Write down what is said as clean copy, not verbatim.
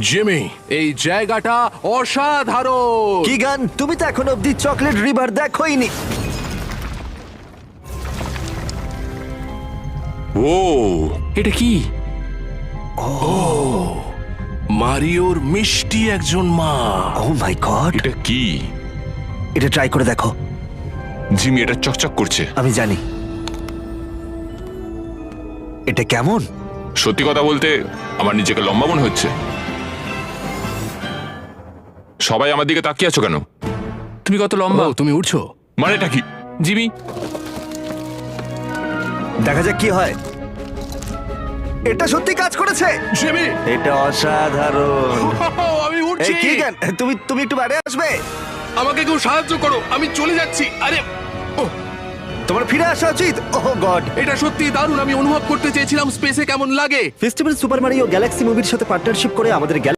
Jimmy, এই জায়গাটা অসাধারণ। কিগান, তুমি তো এখন অব্দি চকলেট রিভার দেখোইনি। ও এটা কি? মারিওর মিষ্টি একজন মা। ও মাই গড, এটা কি? এটা ট্রাই করে দেখো। জিমি, এটা চকচক করছে। আমি জানি। এটা কেমন? সত্যি কথা বলতে আমার নিজেকে লম্বা মনে হচ্ছে। সবাই আমার দিকে তাকিয়ে আছো কেন? তুমি কত লম্বা? ও, তুমি উঠছো? মানেটা কি? জিমি, দেখা যাক কি হয়। এটা সত্যি কাজ করেছে। জিমি, এটা অসাধারণ। আমি এই উঠছি। কিগান, তুমি তুমি একটু বাইরে আসবে? আমাকে কেউ সাহায্য করো, আমি চলে যাচ্ছি। আরে ওহ, তোমার ফিরে আসা উচিত। ওহ গড। এটা সত্যি দারুণ। আমি অনুভব করতে চেয়েছিলাম স্পেসে কেমন লাগে। ফেস্টিভ্যাল সুপার মারিও গ্যালাক্সি মুভির সাথে পার্টনারশিপ করে আমাদের